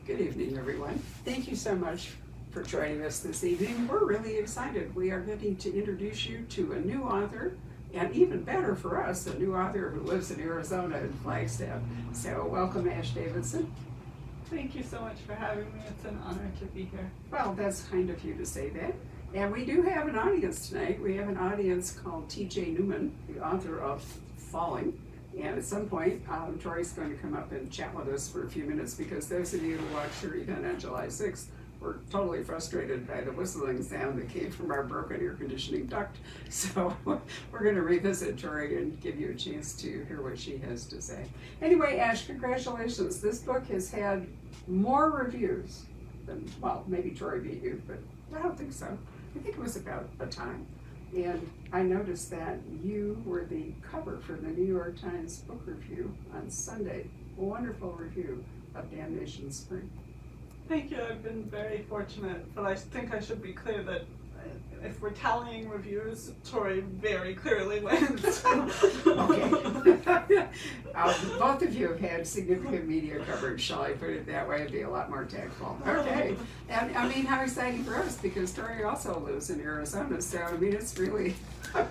Good evening, everyone. Thank you so much for joining us this evening. We're really excited. We are getting to introduce you to a new author, and even better for us, a new author who lives in Arizona in Flagstaff. So welcome, Ash Davidson. Thank you so much for having me. It's an honor to be here. Well, that's kind of you to say that. And we do have an audience tonight. We have an audience called T.J. Newman, the author of Falling. And at some point, Tori's going to come up and chat with us for a few minutes, because those of you who watched her event on July 6th were totally frustrated by the whistling sound that came from our broken air conditioning duct. So we're going to revisit Tori and give you a chance to hear what she has to say. Anyway, Ash, congratulations. This book has had more reviews than, well, maybe Tori beat you, but I don't think so. I think it was about a time. And I noticed that you were the cover for the New York Times book review on Sunday. A wonderful review of Damnation Spring. Thank you. I've been very fortunate, but I think I should be clear that if we're tallying reviews, Tori very clearly wins. Okay. Both of you have had significant media coverage, shall I put it that way? It'd be a lot more tactful. Okay. And I mean, how exciting for us, because Tori also lives in Arizona. So, I mean, it's really,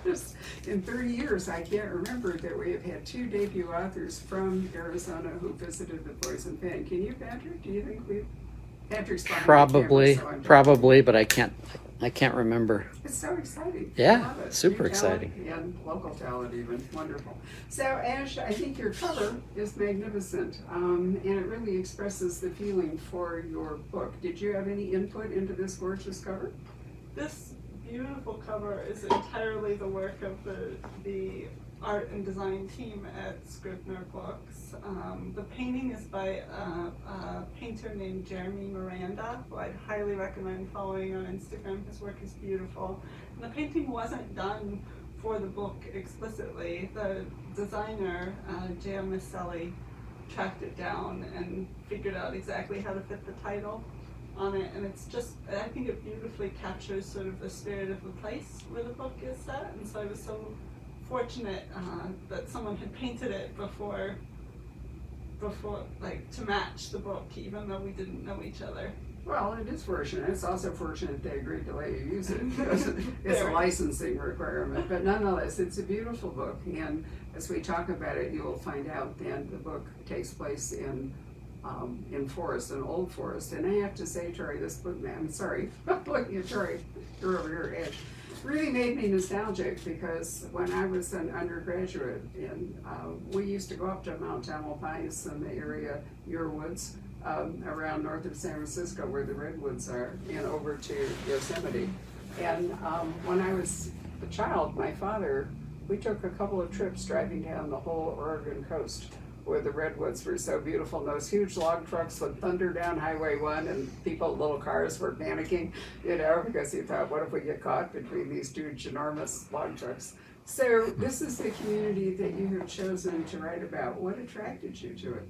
just in 30 years, I can't remember that we have had two debut authors from Arizona who visited the Poison Pen. Can you, Patrick? Do you think we've... Patrick's Probably, but I can't remember. It's so exciting. Yeah, I love it. super New talent exciting. And local talent even. Wonderful. So, Ash, I think your cover is magnificent, and it really expresses the feeling for your book. Did you have any input into this gorgeous cover? This beautiful cover is entirely the work of the art and design team at Scribner Books. The painting is by a painter named Jeremy Miranda, who I'd highly recommend following on Instagram. His work is beautiful. And the painting wasn't done for the book explicitly. The designer, J.M. Misselli, tracked it down and figured out exactly how to fit the title on it, and it's just, I think it beautifully captures sort of the spirit of the place where the book is set, and so I was so fortunate that someone had painted it before, like, to match the book, even though we didn't know each other. Well, it is fortunate. It's also fortunate they agreed to let you use it. It's a licensing requirement, but nonetheless, it's a beautiful book. And as we talk about it, you will find out that the book takes place in forest, an old forest. And I have to say, Tori, this book, I'm sorry, looking at Tori, you're over here, Ed, really made me nostalgic, because when I was an undergraduate, and we used to go up to Mount Tamalpais in the area, your woods, around north of San Francisco where the redwoods are, and over to Yosemite. And when I was a child, my father, we took a couple of trips driving down the whole Oregon coast where the redwoods were so beautiful, and those huge log trucks would thunder down Highway 1, and people, little cars were panicking, you know, because you thought, what if we get caught between these huge, enormous log trucks? So this is the community that you have chosen to write about. What attracted you to it?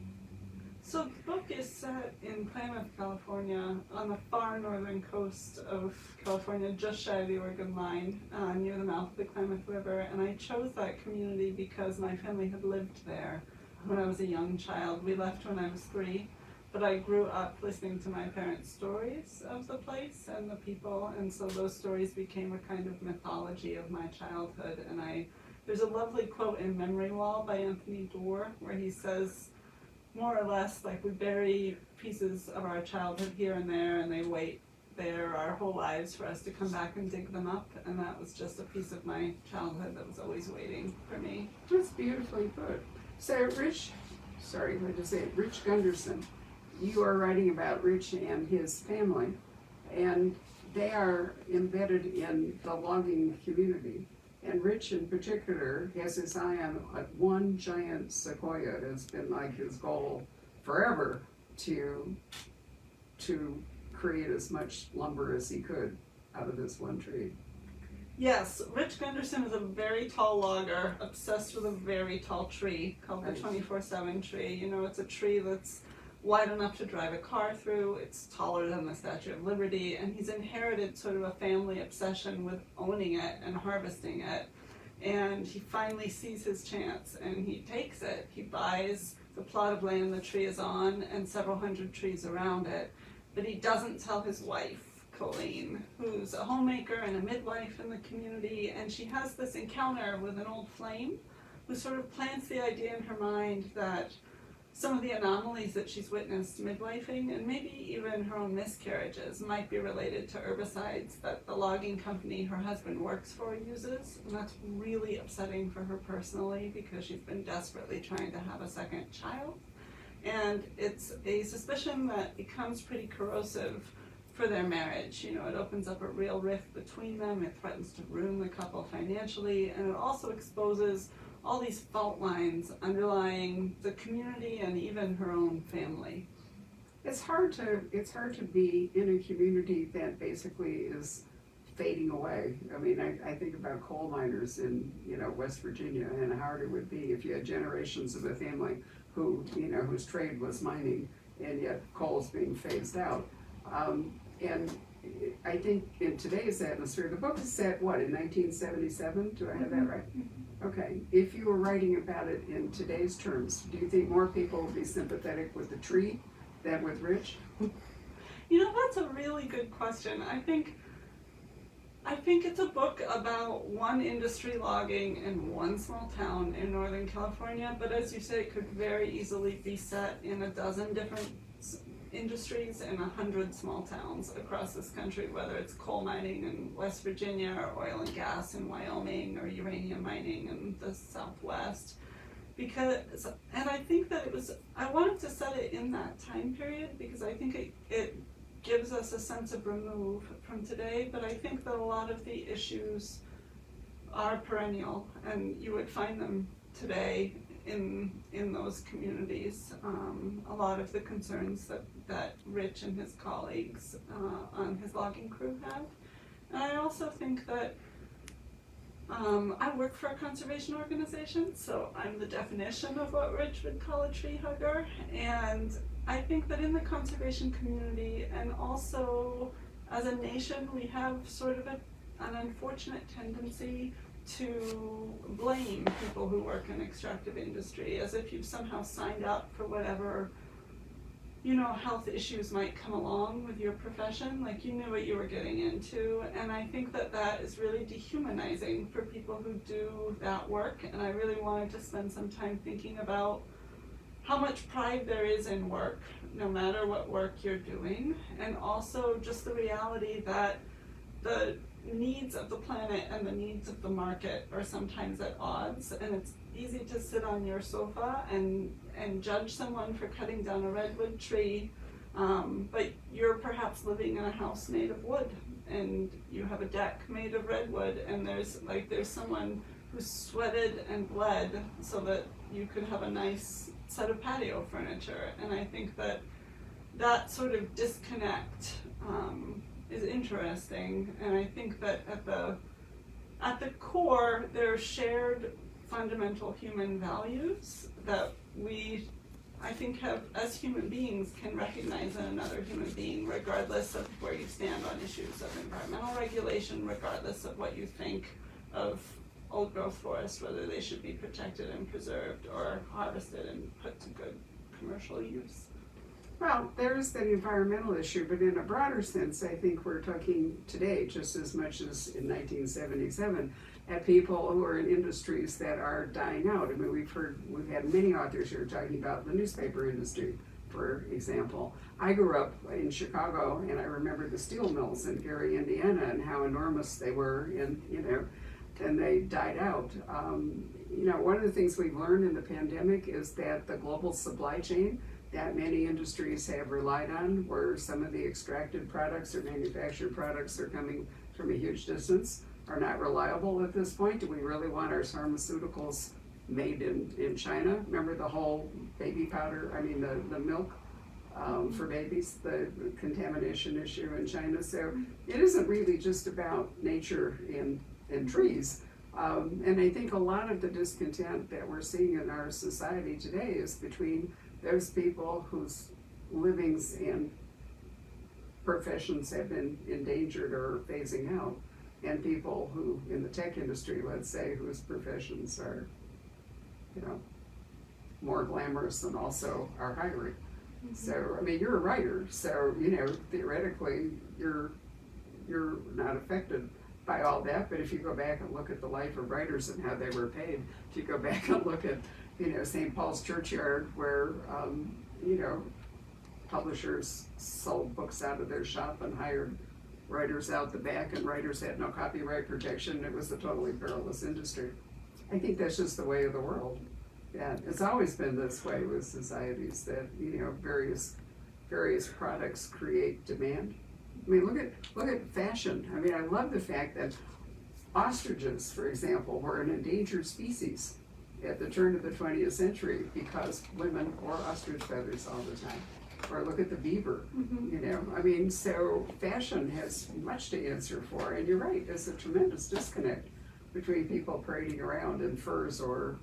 So the book is set in Klamath, California, on the far northern coast of California, just shy of the Oregon line, near the mouth of the Klamath River, and I chose that community because my family had lived there when I was a young child. We left when I was 3, but I grew up listening to my parents' stories of the place and the people, and so those stories became a kind of mythology of my childhood. And there's a lovely quote in Memory Wall by Anthony Doerr where he says, more or less, like, we bury pieces of our childhood here and there, and they wait there our whole lives for us to come back and dig them up, and that was just a piece of my childhood that was always waiting for me. That's beautifully put. So Rich Gunderson, you are writing about Rich and his family, and they are embedded in the logging community. And Rich in particular has his eye on one giant sequoia. It's been like his goal forever to create as much lumber as he could out of this one tree. Yes, Rich Gunderson is a very tall logger, obsessed with a very tall tree called the 24/7 tree. You know, it's a tree that's wide enough to drive a car through, it's taller than the Statue of Liberty, and he's inherited sort of a family obsession with owning it and harvesting it. And he finally sees his chance and he takes it. He buys the plot of land the tree is on and several hundred trees around it, but he doesn't tell his wife, Colleen, who's a homemaker and a midwife in the community, and she has this encounter with an old flame who sort of plants the idea in her mind that some of the anomalies that she's witnessed midwifing, and maybe even her own miscarriages, might be related to herbicides that the logging company her husband works for uses. And that's really upsetting for her personally because she's been desperately trying to have a second child. And it's a suspicion that becomes pretty corrosive for their marriage. You know, it opens up a real rift between them, it threatens to ruin the couple financially, and it also exposes all these fault lines underlying the community and even her own family. It's hard to be in a community that basically is fading away. I mean, I think about coal miners in, you know, West Virginia, and how hard it would be if you had generations of a family who, you know, whose trade was mining, and yet coal's being phased out. And I think in today's atmosphere, the book is set, what, in 1977? Do I have that right? Okay. If you were writing about it in today's terms, do you think more people would be sympathetic with the tree than with Rich? You know, that's a really good question. I think it's a book about one industry, logging, in one small town in Northern California, but as you say, it could very easily be set in a dozen different industries in 100 small towns across this country, whether it's coal mining in West Virginia or oil and gas in Wyoming or uranium mining in the Southwest. And I think that I wanted to set it in that time period because I think it gives us a sense of remove from today, but I think that a lot of the issues are perennial and you would find them today in those communities. A lot of the concerns that Rich and his colleagues on his logging crew have. And I also think that I work for a conservation organization, so I'm the definition of what Rich would call a tree hugger. And I think that in the conservation community and also as a nation, we have sort of an unfortunate tendency to blame people who work in extractive industry as if you've somehow signed up for whatever, you know, health issues might come along with your profession, like you knew what you were getting into. And I think that is really dehumanizing for people who do that work. And I really wanted to spend some time thinking about how much pride there is in work, no matter what work you're doing, and also just the reality that the needs of the planet and the needs of the market are sometimes at odds, and it's easy to sit on your sofa and judge someone for cutting down a redwood tree, but you're perhaps living in a house made of wood and you have a deck made of redwood, and there's someone who sweated and bled so that you could have a nice set of patio furniture. And I think that sort of disconnect is interesting, and I think that at the core there are shared fundamental human values that we, I think, have as human beings can recognize in another human being, regardless of where you stand on issues of environmental regulation, regardless of what you think of old growth forests, whether they should be protected and preserved or harvested and put to good commercial use. Well, there's that environmental issue, but in a broader sense, I think we're talking today just as much as in 1977 at people who are in industries that are dying out. I mean, we've had many authors here talking about the newspaper industry, for example. I grew up in Chicago, and I remember the steel mills in Gary, Indiana, and how enormous they were, and and they died out. One of the things we've learned in the pandemic is that the global supply chain that many industries have relied on, where some of the extracted products or manufactured products are coming from a huge distance, are not reliable at this point. Do we really want our pharmaceuticals made in China? Remember the whole baby powder, the milk for babies, the contamination issue in China. So it isn't really just about nature and trees. And I think a lot of the discontent that we're seeing in our society today is between those people whose livings and professions have been endangered or phasing out, and people who, in the tech industry, let's say, whose professions are, more glamorous and also are hiring. So, I mean, you're a writer, so, theoretically, you're not affected by all that, but if you go back and look at the life of writers and how they were paid, if you go back and look at, St. Paul's Churchyard, where, publishers sold books out of their shop and hired writers out the back, and writers had no copyright protection. It was a totally perilous industry. I think that's just the way of the world. Yeah, it's always been this way with societies that, various products create demand. I mean, look at fashion. I mean, I love the fact that ostriches, for example, were an endangered species at the turn of the 20th century because women wore ostrich feathers all the time. Or look at the beaver, I mean, so fashion has much to answer for, and you're right, there's a tremendous disconnect between people parading around in furs or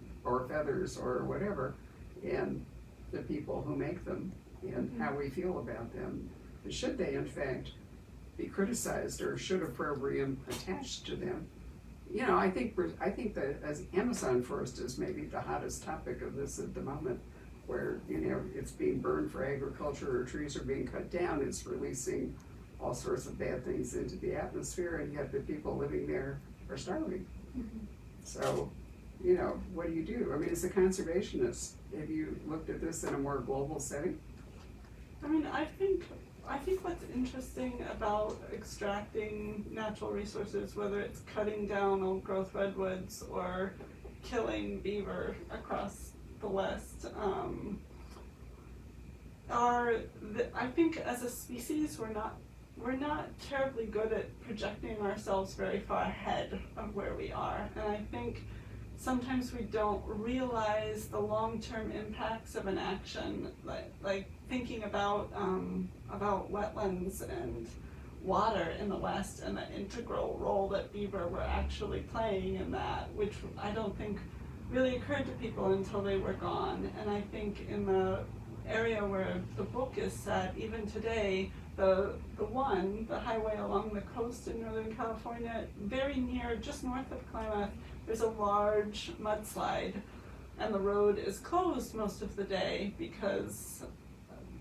feathers or whatever, and the people who make them and how we feel about them. Should they, in fact, be criticized, or should opprobrium attach to them? I think that as Amazon forest is maybe the hottest topic of this at the moment, where it's being burned for agriculture or trees are being cut down. It's releasing all sorts of bad things into the atmosphere, and yet the people living there are starving. So, what do you do? I mean, as a conservationist, have you looked at this in a more global setting? I mean, I think what's interesting about extracting natural resources, whether it's cutting down old growth redwoods or killing beaver across the West, I think as a species we're not terribly good at projecting ourselves very far ahead of where we are, and I think sometimes we don't realize the long-term impacts of an action, like thinking about wetlands and water in the West and the integral role that beaver were actually playing in that, which I don't think really occurred to people until they were gone. And I think in the area where the book is set, even today, the highway along the coast in Northern California, very near, just north of Klamath, there's a large mudslide, and the road is closed most of the day because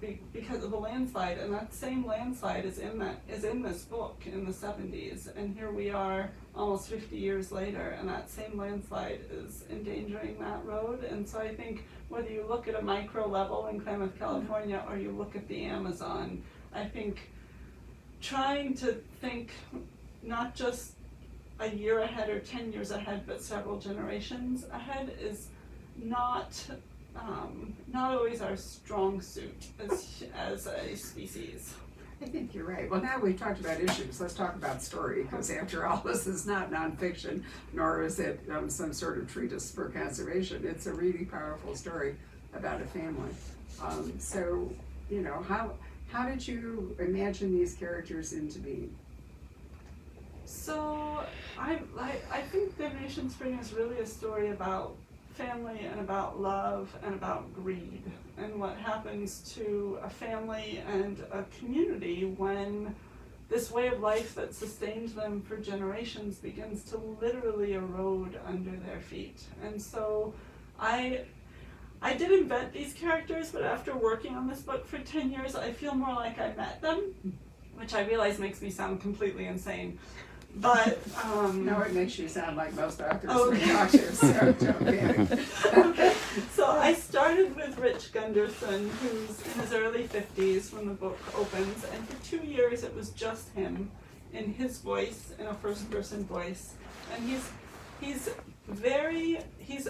of the landslide, and that same landslide is in this book in the 70s, and here we are almost 50 years later, and that same landslide is endangering that road. And so I think whether you look at a micro level in Klamath, California, or you look at the Amazon, I think trying to think not just a year ahead or 10 years ahead, but several generations ahead is not always our strong suit as a species. I think you're right. Well, now we've talked about issues, let's talk about story, because after all, this is not nonfiction, nor is it some sort of treatise for conservation. It's a really powerful story about a family. So, how did you imagine these characters into being? So, I think Damnation Spring is really a story about family and about love and about greed, and what happens to a family and a community when this way of life that sustained them for generations begins to literally erode under their feet. And so I did invent these characters, but after working on this book for 10 years, I feel more like I met them, which I realize makes me sound completely insane. But no, it makes you sound like most authors we talk to, so don't panic. So I started with Rich Gunderson, who's in his early 50s when the book opens, and for 2 years it was just him in his voice, in a first-person voice. And he's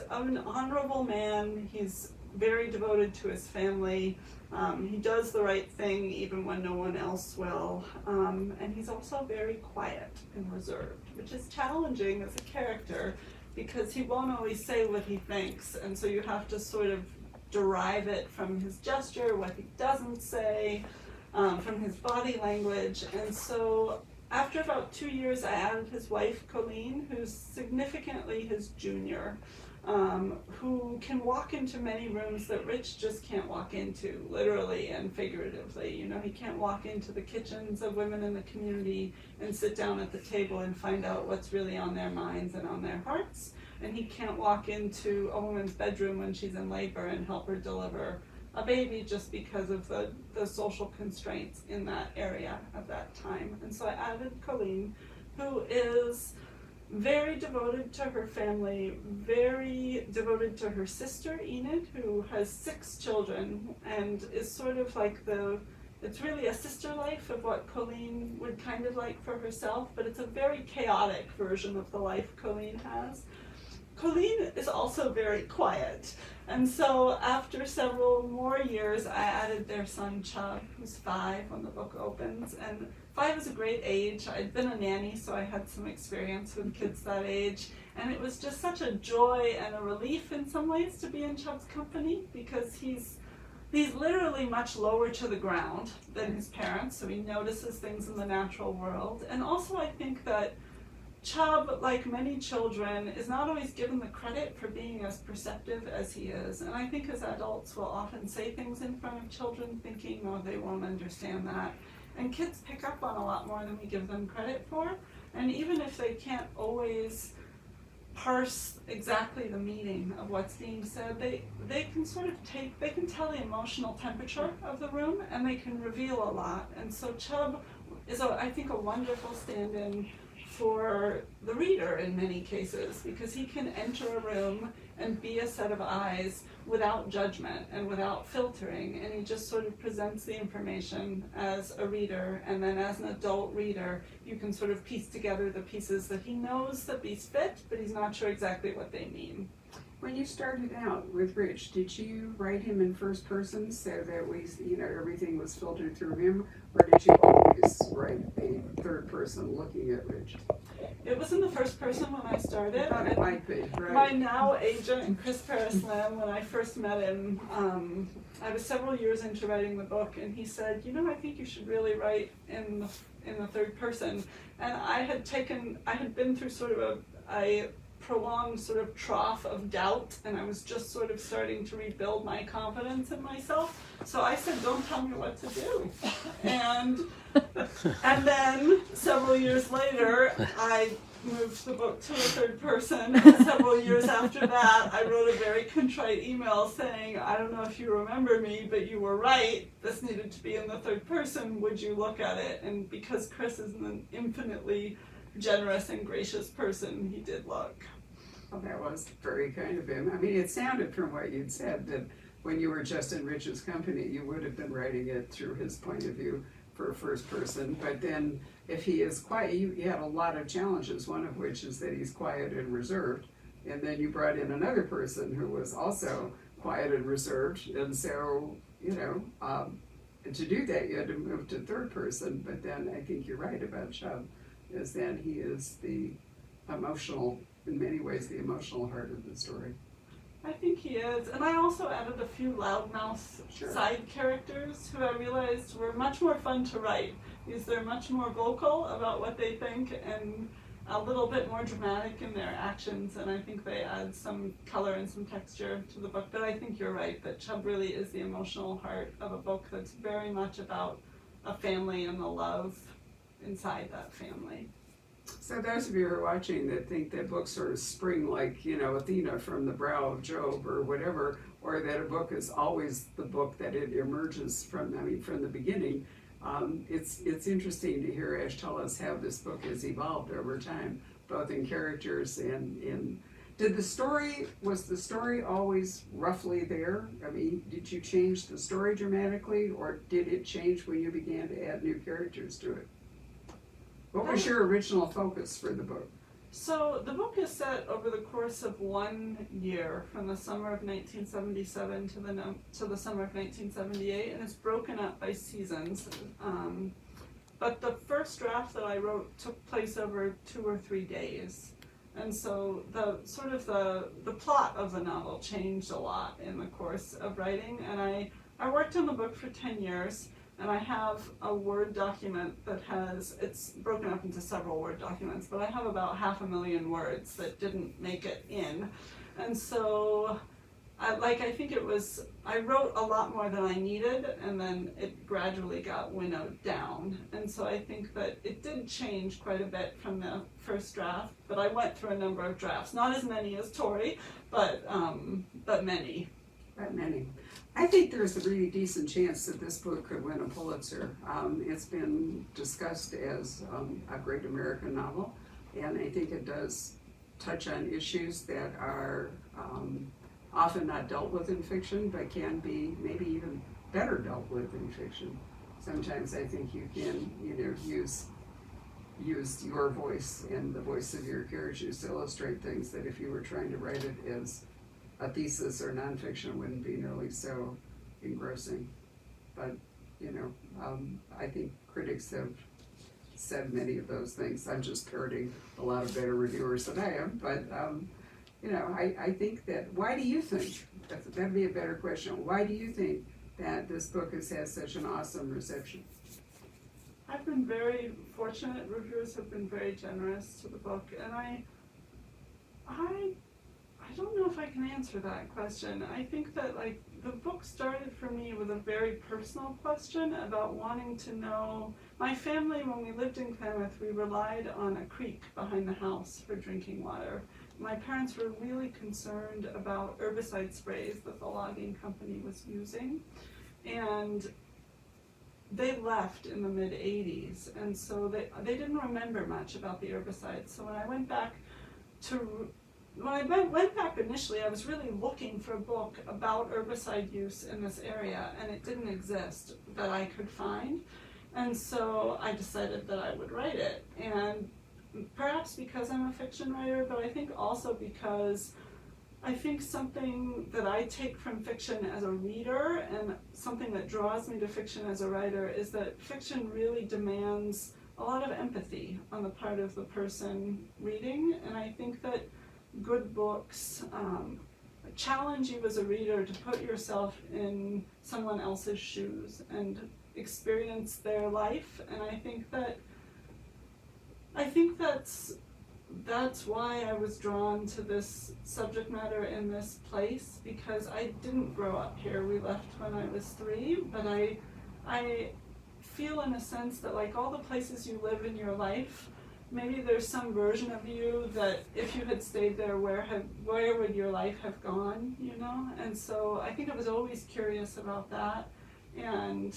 an honorable man. He's very devoted to his family. He does the right thing even when no one else will. And he's also very quiet and reserved, which is challenging as a character because he won't always say what he thinks. And so you have to sort of derive it from his gesture, what he doesn't say, from his body language. And so after about 2 years, I added his wife, Colleen, who's significantly his junior, who can walk into many rooms that Rich just can't walk into, literally and figuratively. He can't walk into the kitchens of women in the community and sit down at the table and find out what's really on their minds and on their hearts. and he can't walk into a woman's bedroom when she's in labor and help her deliver a baby just because of the social constraints in that area at that time. And so I added Colleen, who is very devoted to her family, very devoted to her sister Enid, who has 6 children and is sort of like it's really a sister life of what Colleen would kind of like for herself, but it's a very chaotic version of the life Colleen has. Colleen is also very quiet, and so after several more years, I added their son Chubb, who's 5 when the book opens, and 5 is a great age. I'd been a nanny, so I had some experience with kids that age, and it was just such a joy and a relief in some ways to be in Chubb's company, because he's literally much lower to the ground than his parents, so he notices things in the natural world. And also I think that Chubb, like many children, is not always given the credit for being as perceptive as he is. And I think as adults will often say things in front of children thinking, oh, they won't understand that. And kids pick up on a lot more than we give them credit for. And even if they can't always parse exactly the meaning of what's being said, they can sort of they can tell the emotional temperature of the room, and they can reveal a lot. And so Chubb is, I think, a wonderful stand-in for the reader in many cases, because he can enter a room and be a set of eyes without judgment and without filtering, and he just sort of presents the information as a reader, and then as an adult reader you can sort of piece together the pieces that he knows that these fit, but he's not sure exactly what they mean. When you started out with Rich, did you write him in first person so that everything was filtered through him, or did you always write a third person looking at Rich? It was in the first person when I started. I thought it might be, right? My now agent, Chris Paris-Lam, when I first met him, I was several years into writing the book, and he said, I think you should really write in the third person. And I had been through sort of a prolonged sort of trough of doubt, and I was just sort of starting to rebuild my confidence in myself. So I said, don't tell me what to do. And then several years later, I moved the book to a third person. And several years after that, I wrote a very contrite email saying, I don't know if you remember me, but you were right. This needed to be in the third person. Would you look at it? And because Chris is an infinitely generous and gracious person, he did look. Well, that was very kind of him. I mean, it sounded from what you'd said that when you were just in Rich's company, you would have been writing it through his point of view for a first person. But then if he is quiet, you had a lot of challenges, one of which is that he's quiet and reserved. And then you brought in another person who was also quiet and reserved. And so, to do that, you had to move to third person. But then I think you're right about Chubb, is that he is the emotional, in many ways, the emotional heart of the story. I think he is. And I also added a few loudmouth side characters who I realized were much more fun to write, because they're much more vocal about what they think and a little bit more dramatic in their actions, and I think they add some color and some texture to the book. But I think you're right, that Chubb really is the emotional heart of a book that's very much about a family and the love inside that family. So those of you who are watching that think that books sort of spring like, Athena from the brow of Job or whatever, or that a book is always the book that it emerges from the beginning, it's interesting to hear Ash tell us how this book has evolved over time, both in characters and in... Was the story always roughly there? I mean, did you change the story dramatically, or did it change when you began to add new characters to it? What was your original focus for the book? So the book is set over the course of 1 year, from the summer of 1977 to the summer of 1978, and it's broken up by seasons. But the first draft that I wrote took place over 2 or 3 days. And so the plot of the novel changed a lot in the course of writing, and I worked on the book for 10 years. And I have a Word document it's broken up into several Word documents, but I have about 500,000 words that didn't make it in. And so I think I wrote a lot more than I needed, and then it gradually got winnowed down. And so I think that it did change quite a bit from the first draft, but I went through a number of drafts, not as many as Tori, but many. But many. I think there's a really decent chance that this book could win a Pulitzer. It's been discussed as a great American novel, and I think it does touch on issues that are often not dealt with in fiction, but can be maybe even better dealt with in fiction. Sometimes I think you can, use your voice and the voice of your characters to illustrate things that if you were trying to write it as a thesis or nonfiction wouldn't be nearly so engrossing. But, I think critics have said many of those things. I'm just parroting a lot of better reviewers than I am, but I think that, why do you think, that'd be a better question, why do you think that this book has had such an awesome reception? I've been very fortunate. Reviewers have been very generous to the book, and I don't know if I can answer that question. I think that the book started for me with a very personal question about wanting to know. My family, when we lived in Klamath, we relied on a creek behind the house for drinking water. My parents were really concerned about herbicide sprays that the logging company was using, and they left in the mid-'80s, and so they didn't remember much about the herbicides. So when I went back initially, I was really looking for a book about herbicide use in this area, and it didn't exist that I could find. And so I decided that I would write it. And perhaps because I'm a fiction writer, but I think also because I think something that I take from fiction as a reader and something that draws me to fiction as a writer is that fiction really demands a lot of empathy on the part of the person reading. And I think that good books challenge you as a reader to put yourself in someone else's shoes and experience their life. And I think that's why I was drawn to this subject matter in this place, because I didn't grow up here. We left when I was 3, but I feel in a sense that like all the places you live in your life, maybe there's some version of you that if you had stayed there, where would your life have gone, And so I think I was always curious about that, and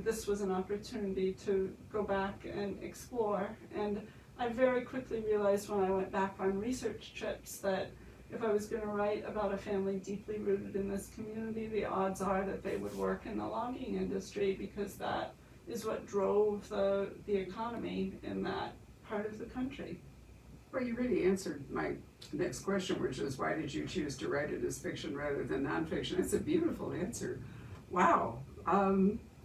this was an opportunity to go back and explore. And I very quickly realized when I went back on research trips that if I was going to write about a family deeply rooted in this community, the odds are that they would work in the logging industry, because that is what drove the economy in that part of the country. Well, you really answered my next question, which is why did you choose to write it as fiction rather than nonfiction? It's a beautiful answer. Wow.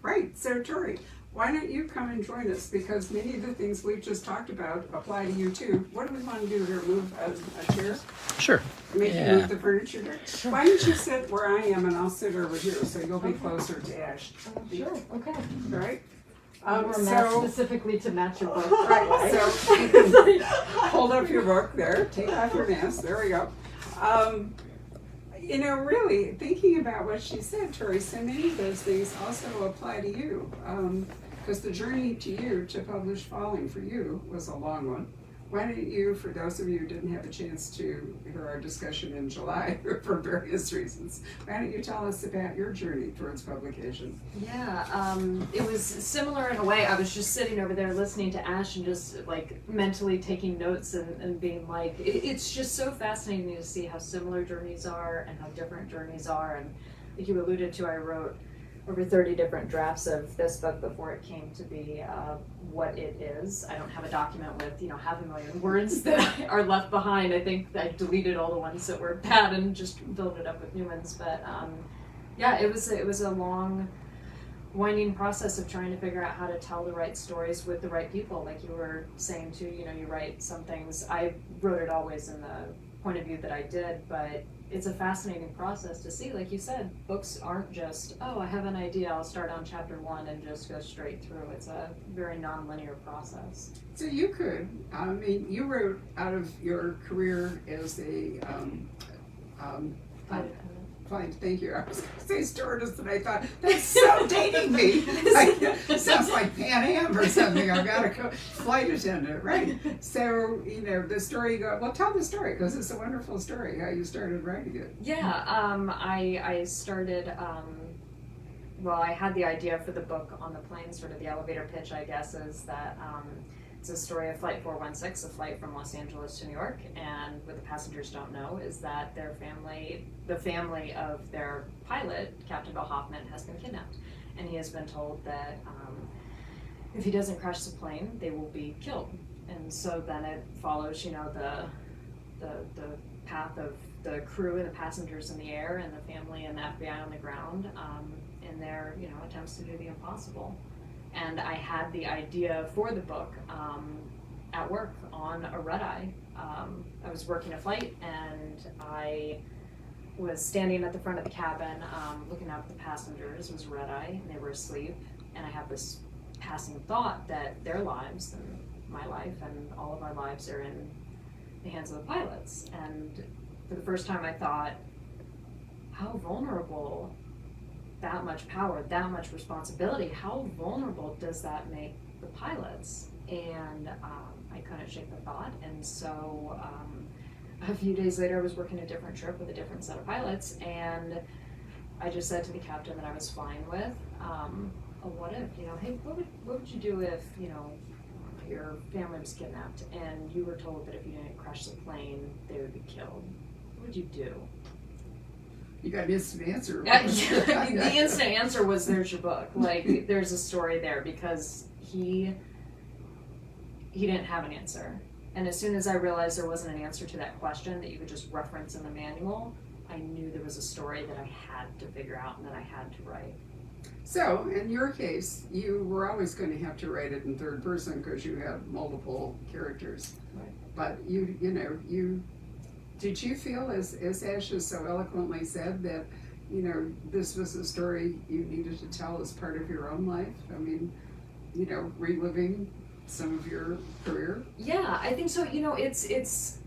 Right, Sarah Tori, why don't you come and join us? Because many of the things we've just talked about apply to you too. What do we want to do here? Move a chair? Sure. Make you move the furniture here? Sure. Why don't you sit where I am and I'll sit over here so you'll be closer to Ash. Sure, okay. All right? We're masked specifically to match your book. Right, so you can hold up your book there, take off your mask, there we go. Really thinking about what she said, Tori, so many of those things also apply to you. Because the journey to you to publish Falling for you was a long one. Why don't you, for those of you who didn't have a chance to hear our discussion in July for various reasons, why don't you tell us about your journey towards publication? Yeah, it was similar in a way. I was just sitting over there listening to Ash and just like mentally taking notes and being like, it's just so fascinating to see how similar journeys are and how different journeys are. And like you alluded to, I wrote over 30 different drafts of this book before it came to be what it is. I don't have a document with 500,000 words that are left behind. I think I deleted all the ones that were bad and just filled it up with new ones. But it was a long, winding process of trying to figure out how to tell the right stories with the right people. Like you were saying too, you write some things. I wrote it always in the point of view that I did, but it's a fascinating process to see. Like you said, books aren't just, I have an idea, I'll start on chapter 1 and just go straight through. It's a very non-linear process. So you could, you wrote out of your career as a Fine, thank you. I was going to say stewardess, and I thought, that's so dating me. Like, sounds like Pan Am or something. I've got to go flight attendant, right? So, the story you go, well, tell the story, because it's a wonderful story, how you started writing it. Yeah, I started, well, I had the idea for the book on the plane, sort of the elevator pitch, I guess, is that it's a story of Flight 416, a flight from Los Angeles to New York, and what the passengers don't know is that the family of their pilot, Captain Bill Hoffman, has been kidnapped. And he has been told that if he doesn't crash the plane, they will be killed. And so then it follows, the path of the crew and the passengers in the air and the family and the FBI on the ground in their, attempts to do the impossible. And I had the idea for the book at work on a red-eye. I was working a flight, and I was standing at the front of the cabin looking out at the passengers. It was red-eye, and they were asleep. And I had this passing thought that their lives and my life and all of our lives are in the hands of the pilots. And for the first time I thought, how vulnerable, that much power, that much responsibility, how vulnerable does that make the pilots? And I couldn't shake the thought. And so a few days later I was working a different trip with a different set of pilots, and I just said to the captain that I was flying with, what if, hey, what would you do if, your family was kidnapped and you were told that if you didn't crash the plane, they would be killed? What would you do? You got an instant answer. The instant answer was, there's your book. Like, there's a story there, because he didn't have an answer. And as soon as I realized there wasn't an answer to that question that you could just reference in the manual, I knew there was a story that I had to figure out and that I had to write. So, in your case, you were always going to have to write it in third person because you have multiple characters. Right. But did you feel, as Ash has so eloquently said, that this was a story you needed to tell as part of your own life? I mean, reliving some of your career? Yeah, I think so. It's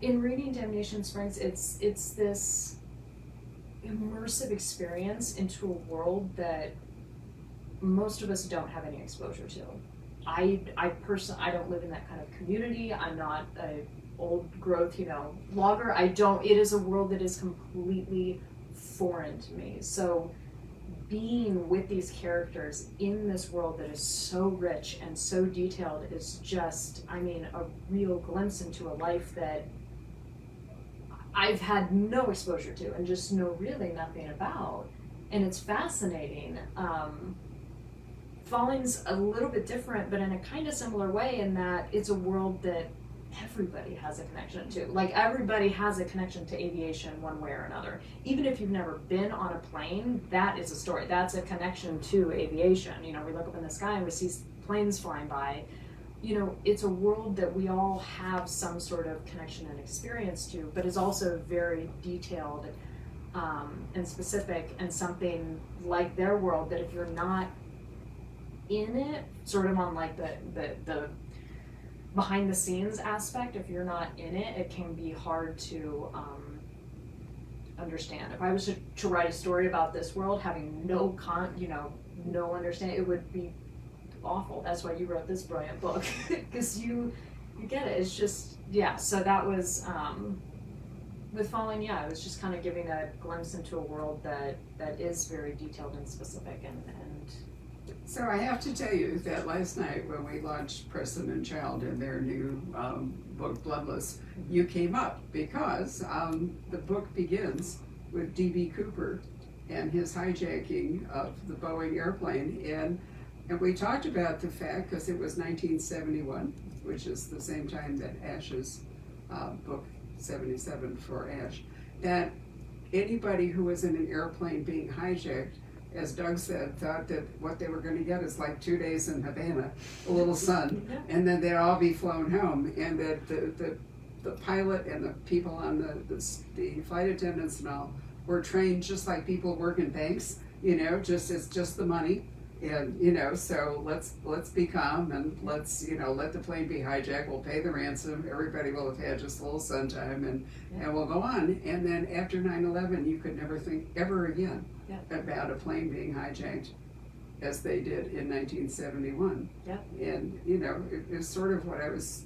in reading Damnation Springs, it's this immersive experience into a world that most of us don't have any exposure to. I personally, I don't live in that kind of community. I'm not a old growth, logger. It is a world that is completely foreign to me. So being with these characters in this world that is so rich and so detailed is just, a real glimpse into a life that I've had no exposure to and just know really nothing about. And it's fascinating. Falling's a little bit different, but in a kind of similar way, in that it's a world that everybody has a connection to. Like, everybody has a connection to aviation one way or another. Even if you've never been on a plane, that is a story. That's a connection to aviation. We look up in the sky and we see planes flying by. It's a world that we all have some sort of connection and experience to, but is also very detailed and specific, and something like their world that if you're not in it, sort of on like the behind the scenes aspect, if you're not in it, it can be hard to understand. If I was to write a story about this world, having no understanding, it would be awful. That's why you wrote this brilliant book, because you get it. It's just, so that was with Falling. It was just kind of giving a glimpse into a world that is very detailed and specific. And so I have to tell you that last night when we launched Preston and Child in their new book Bloodless, you came up because the book begins with D.B. Cooper and his hijacking of the Boeing airplane. And we talked about the fact, because it was 1971, which is the same time that Ash's book 77 for Ash, that anybody who was in an airplane being hijacked, as Doug said, thought that what they were going to get is like 2 days in Havana, a little sun, and then they'd all be flown home, and that the pilot and the people on the flight attendants and all were trained just like people work in banks, it's just the money. And, so let's be calm and let's, let the plane be hijacked. We'll pay the ransom. Everybody will have had just a little sun time and we'll go on. And then after 9/11, you could never think ever again about a plane being hijacked as they did in 1971. Yeah. And, it was sort of what I was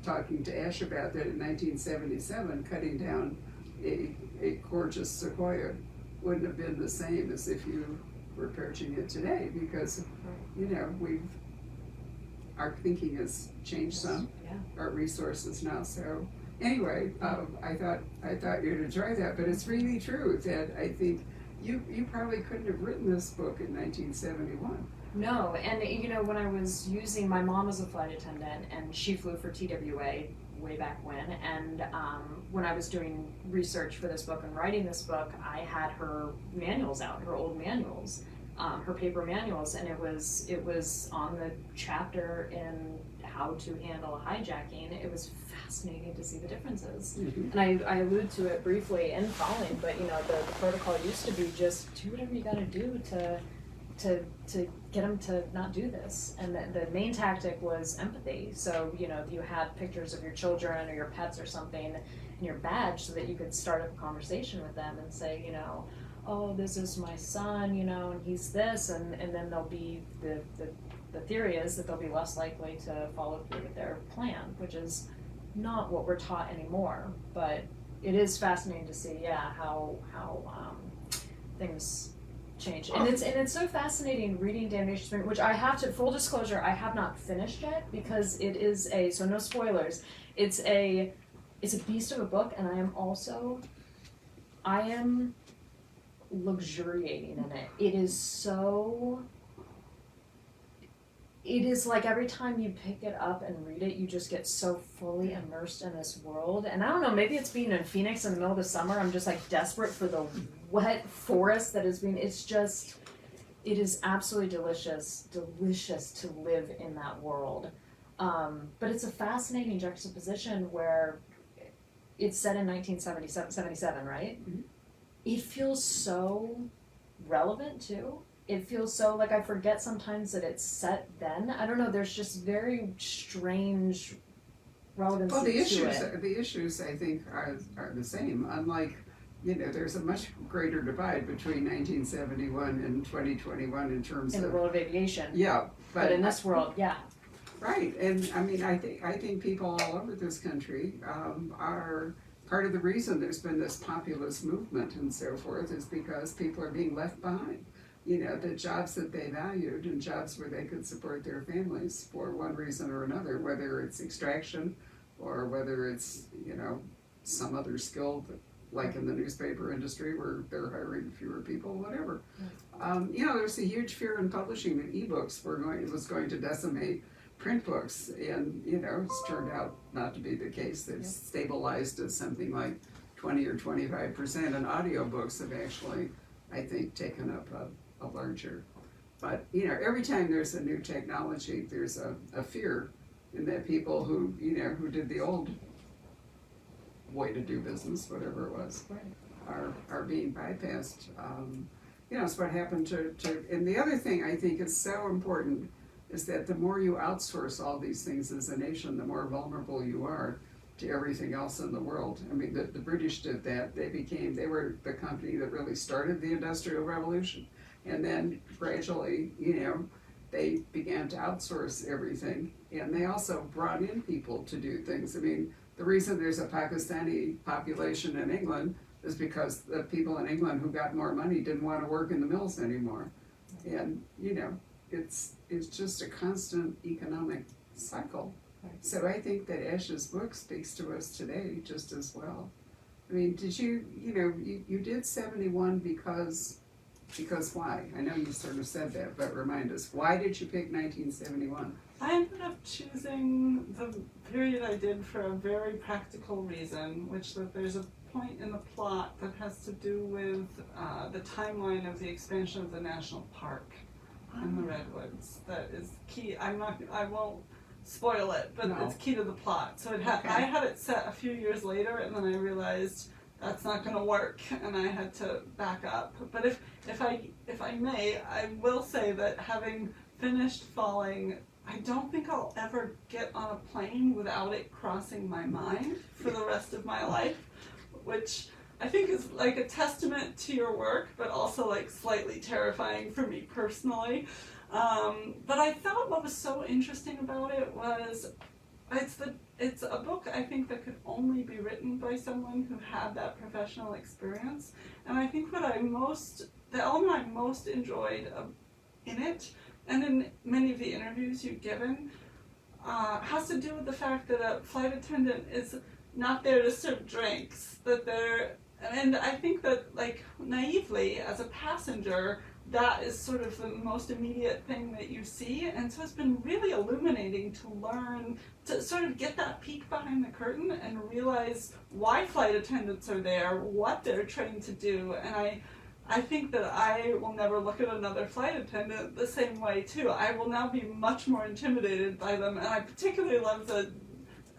talking to Ash about, that in 1977, cutting down a gorgeous sequoia wouldn't have been the same as if you were approaching it today, because our thinking has changed some, our resources now. So anyway, I thought you'd enjoy that, but it's really true that I think you probably couldn't have written this book in 1971. No, and when I was my mom was a flight attendant, and she flew for TWA way back when, and when I was doing research for this book and writing this book, I had her manuals out, her old manuals, her paper manuals, and it was on the chapter in how to handle a hijacking. It was fascinating to see the differences. Mm-hmm. And I allude to it briefly in following, but the protocol used to be just do whatever you got to do to get them to not do this. And the main tactic was empathy. So, you had pictures of your children or your pets or something in your badge so that you could start up a conversation with them and say, oh, this is my son, and he's this, and then there'll be the theory is that they'll be less likely to follow through with their plan, which is not what we're taught anymore. But it is fascinating to see, how things change. And it's so fascinating reading Damnation Spring, which I have to, full disclosure, I have not finished yet, because it is so no spoilers, it's a beast of a book, and I am luxuriating in it. It is like every time you pick it up and read it, you just get so fully immersed in this world. And I don't know, maybe it's being in Phoenix in the middle of the summer, I'm just like desperate for the wet forest that is being, it is absolutely delicious to live in that world. But it's a fascinating juxtaposition where it's set in 1977, right? Mm-hmm. It feels so relevant too. It feels so, like, I forget sometimes that it's set then. I don't know, there's just very strange relevancy to it. The issues, I think, are the same. Unlike, there's a much greater divide between 1971 and 2021 in terms of... In the world of aviation. Yeah. But in this world, Right, and I mean, I think people all over this country are... Part of the reason there's been this populist movement and so forth is because people are being left behind. The jobs that they valued and jobs where they could support their families for one reason or another, whether it's extraction or whether it's, some other skill, like in the newspaper industry where they're hiring fewer people, whatever. There's a huge fear in publishing that ebooks was going to decimate print books, and it's turned out not to be the case. They've stabilized at something like 20 or 25%, and audiobooks have actually, I think, taken up a larger. But every time there's a new technology, there's a fear in that people who did the old way to do business, whatever it was, are being bypassed. It's what happened to. And the other thing I think is so important is that the more you outsource all these things as a nation, the more vulnerable you are to everything else in the world. I mean, the British did that. They were the company that really started the Industrial Revolution. And then gradually, they began to outsource everything. And they also brought in people to do things. I mean, the reason there's a Pakistani population in England is because the people in England who got more money didn't want to work in the mills anymore. And, it's just a constant economic cycle. So I think that Ash's book speaks to us today just as well. I mean, did you did 71 because why? I know you sort of said that, but remind us, why did you pick 1971? I ended up choosing the period I did for a very practical reason, which that there's a point in the plot that has to do with the timeline of the expansion of the national park in the Redwoods. That is key. I won't spoil it, but it's key to the plot. So I had it set a few years later, and then I realized that's not going to work, and I had to back up. But if I may, I will say that having finished Falling, I don't think I'll ever get on a plane without it crossing my mind for the rest of my life, which I think is like a testament to your work, but also like slightly terrifying for me personally. But I thought what was so interesting about it was it's a book I think that could only be written by someone who had that professional experience. And I think the element I most enjoyed in it, and in many of the interviews you've given, has to do with the fact that a flight attendant is not there to serve drinks, and I think that, like, naively, as a passenger, that is sort of the most immediate thing that you see, and so it's been really illuminating to learn, to sort of get that peek behind the curtain and realize why flight attendants are there, what they're trained to do, and I think that I will never look at another flight attendant the same way too. I will now be much more intimidated by them, and I particularly love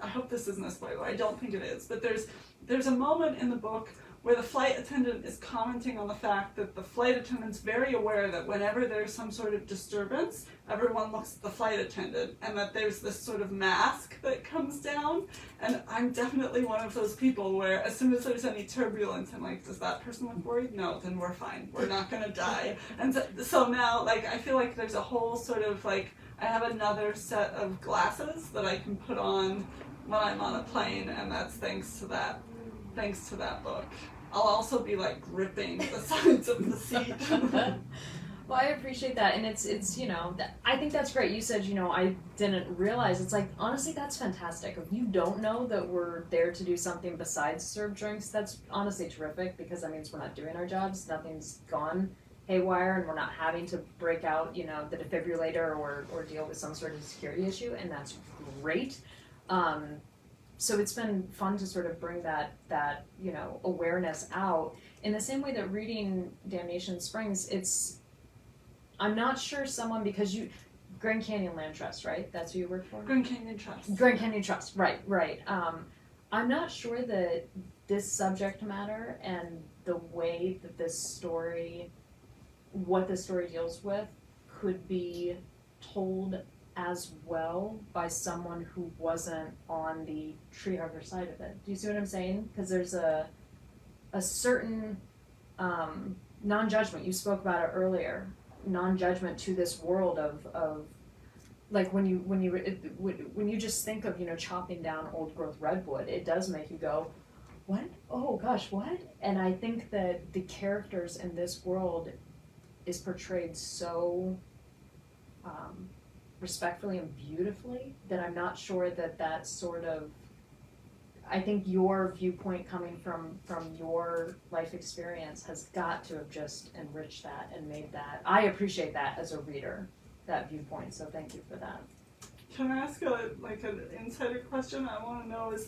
I hope this isn't a spoiler, I don't think it is, but there's a moment in the book where the flight attendant is commenting on the fact that the flight attendant's very aware that whenever there's some sort of disturbance, everyone looks at the flight attendant, and that there's this sort of mask that comes down, and I'm definitely one of those people where as soon as there's any turbulence, I'm like, does that person look worried? No, then we're fine, we're not gonna die. And so now, like, I feel like there's a whole sort of, like, I have another set of glasses that I can put on when I'm on a plane, and that's thanks to that book. I'll also be like gripping the sides of the seat. Well, I appreciate that, and it's you know, I think that's great. You said, you know, I didn't realize. It's like, honestly, that's fantastic. If you don't know that we're there to do something besides serve drinks, that's honestly terrific, because that means we're not doing our jobs. Nothing's gone haywire, and we're not having to break out, you know, the defibrillator or deal with some sort of security issue, and that's great. So it's been fun to sort of bring that you know, awareness out. In the same way that reading Damnation Springs, I'm not sure someone, because Grand Canyon Land Trust, right? That's who you work for? Grand Canyon Trust. Grand Canyon Trust, right. I'm not sure that this subject matter and the way that what this story deals with could be told as well by someone who wasn't on the tree hugger side of it. Do you see what I'm saying? Because there's a certain non-judgment. You spoke about it earlier. Non-judgment to this world of like when you just think of, you know, chopping down old growth redwood, it does make you go, what? Oh gosh, what? And I think that the characters in this world is portrayed so respectfully and beautifully that I'm not sure that sort of, I think your viewpoint coming from your life experience has got to have just enriched that and made that. I appreciate that as a reader, that viewpoint, so thank you for that. Can I ask an insider question? I want to know, is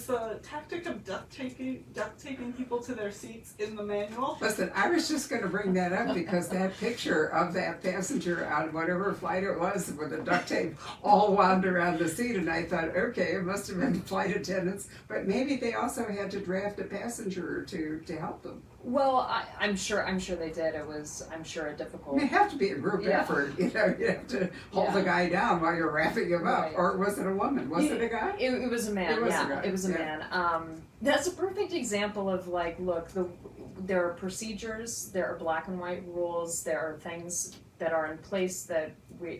the tactic of duct taping people to their seats in the manual? Listen, I was just going to bring that up because that picture of that passenger on whatever flight it was with the duct tape all wound around the seat, and I thought, okay, it must have been flight attendants, but maybe they also had to draft a passenger to help them. Well, I'm sure they did. It was, I'm sure, a difficult. I mean, it have to be a group effort. You know, you have to hold the guy down while you're wrapping him up. Right. Or was it a woman? Was it a guy? It was a man. It was yeah, a guy. It was a man. That's a perfect example of, like, look, there are procedures, there are black and white rules, there are things that are in place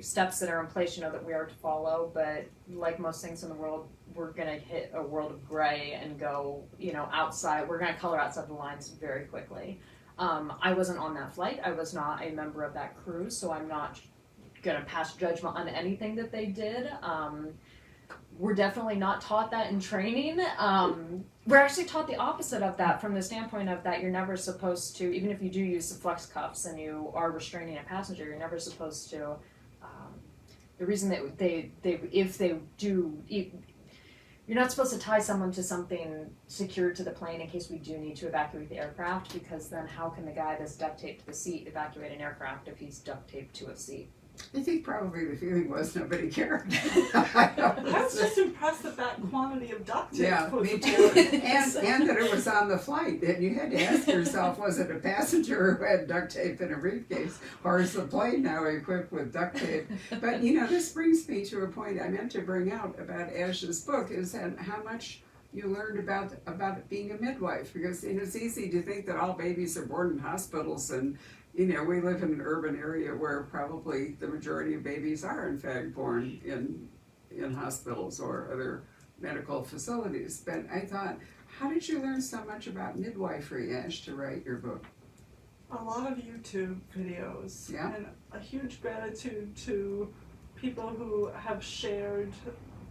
steps that are in place, you know, that we are to follow. But like most things in the world, we're going to hit a world of gray and go, you know, outside. We're going to color outside the lines very quickly. I wasn't on that flight. I was not a member of that crew, so I'm not going to pass judgment on anything that they did. We're definitely not taught that in training. We're actually taught the opposite of that, from the standpoint of that you're never supposed to, even if you do use the flex cuffs and you are restraining a passenger, you're never supposed to. The reason that if they do, you're not supposed to tie someone to something secured to the plane in case we do need to evacuate the aircraft, because then how can the guy that's duct taped to the seat evacuate an aircraft if he's duct taped to a seat? I think probably the feeling was nobody cared. I was just impressed at that quantity of duct tape. Yeah, was me too. applied. And that it was on the flight. And you had to ask yourself, was it a passenger who had duct tape in a briefcase, or is the plane now equipped with duct tape? But this brings me to a point I meant to bring out about Ash's book, is that how much you learned about being a midwife, because it's easy to think that all babies are born in hospitals, and we live in an urban area where probably the majority of babies are in fact born in hospitals or other medical facilities. But I thought, how did you learn so much about midwifery, Ash, to write your book? A lot of YouTube videos, Yeah. and a huge gratitude to people who have shared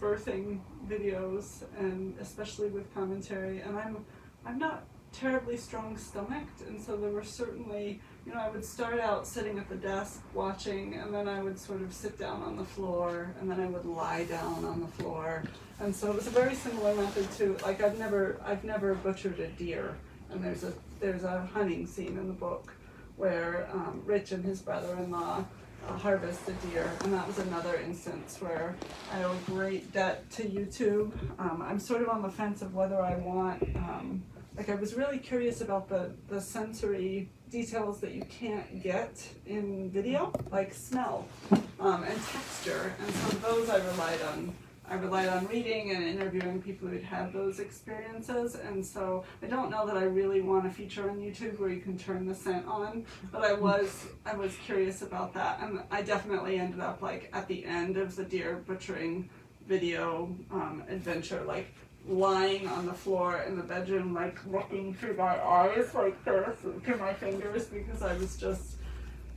birthing videos, and especially with commentary. And I'm not terribly strong-stomached, and so there were certainly, I would start out sitting at the desk watching, and then I would sort of sit down on the floor, and then I would lie down on the floor. And so it was a very similar method to, like, I've never butchered a deer, and there's a hunting scene in the book where Rich and his brother-in-law harvest a deer, and that was another instance where I owe a great debt to YouTube. I'm sort of on the fence of whether I want, I was really curious about the sensory details that you can't get in video, like smell and texture, and so those I relied on reading and interviewing people who'd had those experiences. And so I don't know that I really want a feature on YouTube where you can turn the scent on, but I was curious about that, and I definitely ended up at the end of the deer butchering video adventure, lying on the floor in the bedroom, looking through my eyes like this to my fingers, because I was just.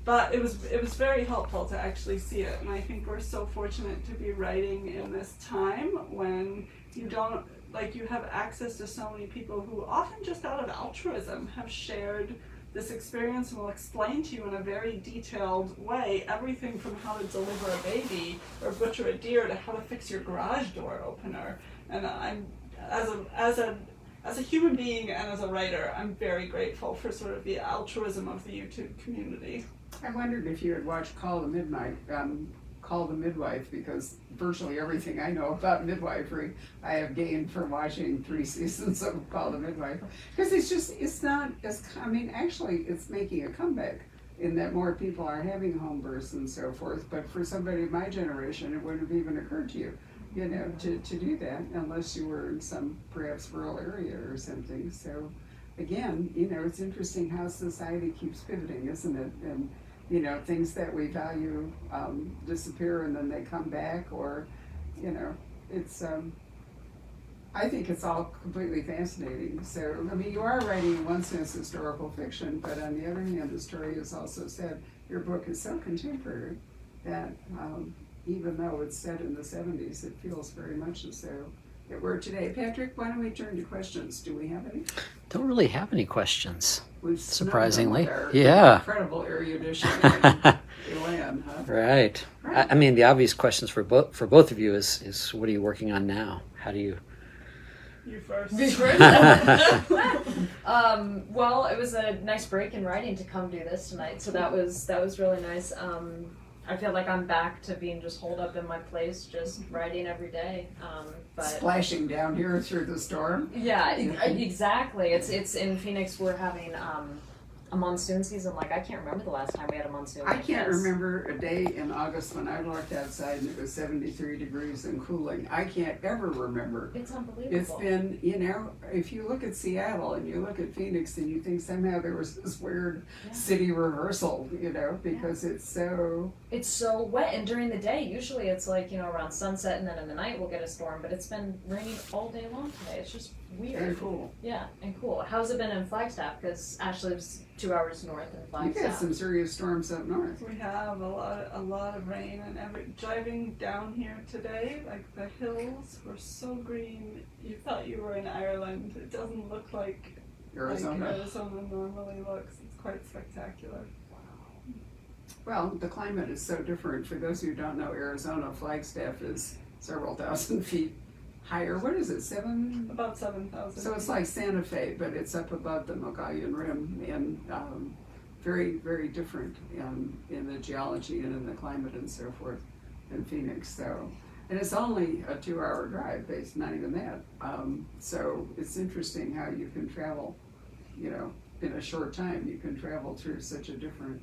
But it was very helpful to actually see it, and I think we're so fortunate to be writing in this time when you have access to so many people who often just out of altruism have shared this experience and will explain to you in a very detailed way everything from how to deliver a baby or butcher a deer to how to fix your garage door opener. And I'm as a human being and as a writer, I'm very grateful for sort of the altruism of the YouTube community. I wondered if you had watched Call the Midwife, because virtually everything I know about midwifery I have gained from watching 3 seasons of Call the Midwife. Because it's not as, actually it's making a comeback in that more people are having home births and so forth, but for somebody of my generation it wouldn't have even occurred to you, to do that unless you were in some perhaps rural area or something. So again, it's interesting how society keeps pivoting, isn't it? And things that we value disappear and then they come back, or it's I think it's all completely fascinating. So you are writing in one sense historical fiction, but on the other hand, the story is also said your book is so contemporary that even though it's set in the 70s, it feels very much as though it were today. Patrick, why don't we turn to questions? Do we have any? Don't really have any questions. We've surprisingly, our incredible erudition and Elan, huh? Right. The obvious questions for both of you is what are you working on now? How do you? You first. Well, it was a nice break in writing to come do this tonight, so that was really nice. I feel like I'm back to being just holed up in my place, just writing every day. But splashing down here through the storm. Yeah, exactly. It's in Phoenix. We're having a monsoon season. I can't remember the last time we had a monsoon. I can't remember a day in August when I walked outside and it was 73 degrees and cooling. I can't ever remember. It's unbelievable. It's been, if you look at Seattle and you look at Phoenix and you think somehow there was this weird city reversal, because it's so wet. And during the day, usually it's around sunset, and then in the night we'll get a storm, but it's been raining all day long today. It's just weird. And cool. Yeah, and cool. How's it been in Flagstaff? Because Ash lives 2 hours north in Flagstaff. You've had some serious storms up north. We have a lot of rain, and driving down here today, the hills were so green. You thought you were in Ireland. It doesn't look like Arizona normally looks. It's quite spectacular. Well, the climate is so different. For those who don't know Arizona, Flagstaff is several thousand feet higher. What is it, 7? About 7,000. So it's like Santa Fe, but it's up above the Mogollon Rim, and very, very different in the geology and in the climate and so forth than Phoenix. So, and it's only a 2-hour drive. It's not even that. So it's interesting how you can travel, you know, in a short time. You can travel through such a different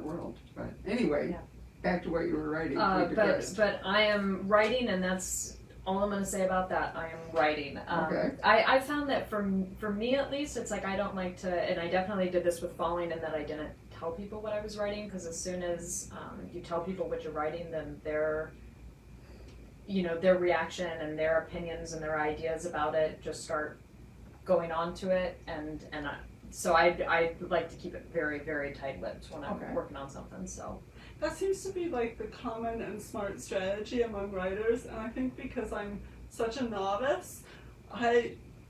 world. But anyway, Yeah. back to what you were writing. But I am writing, and that's all I'm going to say about that. I am writing. Okay. I found that for me at least, it's like I don't like to, and I definitely did this with Falling, and that I didn't tell people what I was writing, because as soon as you tell people what you're writing, then their reaction and their opinions and their ideas about it just start going on to it, so I like to keep it very, very tight-lipped when I'm Okay. working on something. So That seems to be like the common and smart strategy among writers, and I think because I'm such a novice,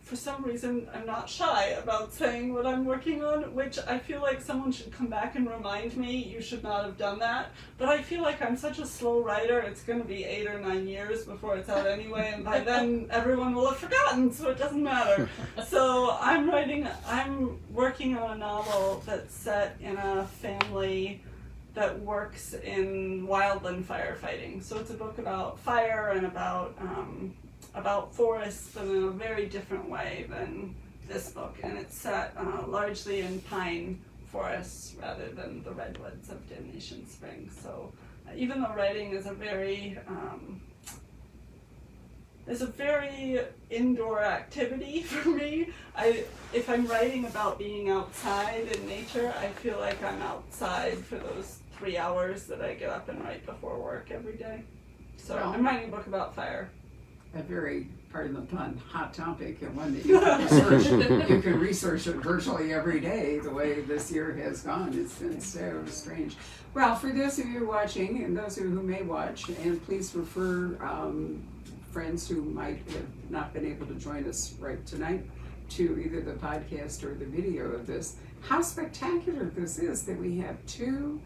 for some reason, I'm not shy about saying what I'm working on, which I feel like someone should come back and remind me, you should not have done that. But I feel like I'm such a slow writer, it's going to be 8 or 9 years before it's out anyway, and by then everyone will have forgotten, so it doesn't matter. So I'm working on a novel that's set in a family that works in wildland firefighting. So it's a book about fire and about forests, but in a very different way than this book. And it's set largely in pine forests rather than the redwoods of Damnation Spring. So even though writing is a very indoor activity for me, if I'm writing about being outside in nature, I feel like I'm outside for those 3 hours that I get up and write before work every day. So Well, I'm writing a book about fire. A very, pardon the pun, hot topic, and one that you can research. You can research it virtually every day. The way this year has gone, it's been so strange. Well, for those of you watching and those of you who may watch, and please refer friends who might have not been able to join us right tonight to either the podcast or the video of this. How spectacular this is that we have 2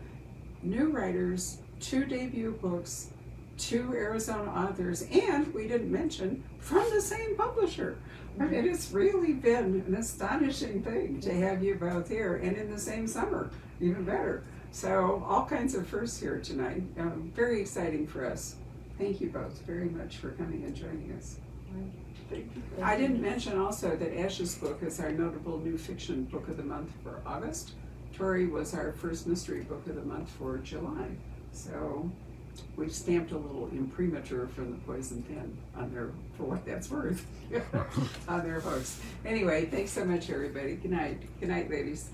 new writers, 2 debut books, 2 Arizona authors, and we didn't mention from the same publisher. I mean, it's really been an astonishing thing to have you both here, and in the same summer, even better. So all kinds of firsts here tonight. Very exciting for us. Thank you both very much for coming and joining us. Thank you. I didn't mention also that Ash's book is our notable new fiction book of the month for August. Tori was our first mystery book of the month for July. So we stamped a little imprimatur from the Poison Pen on their, for what that's worth, on their books. Anyway, thanks so much, everybody. Good night. Good night, ladies.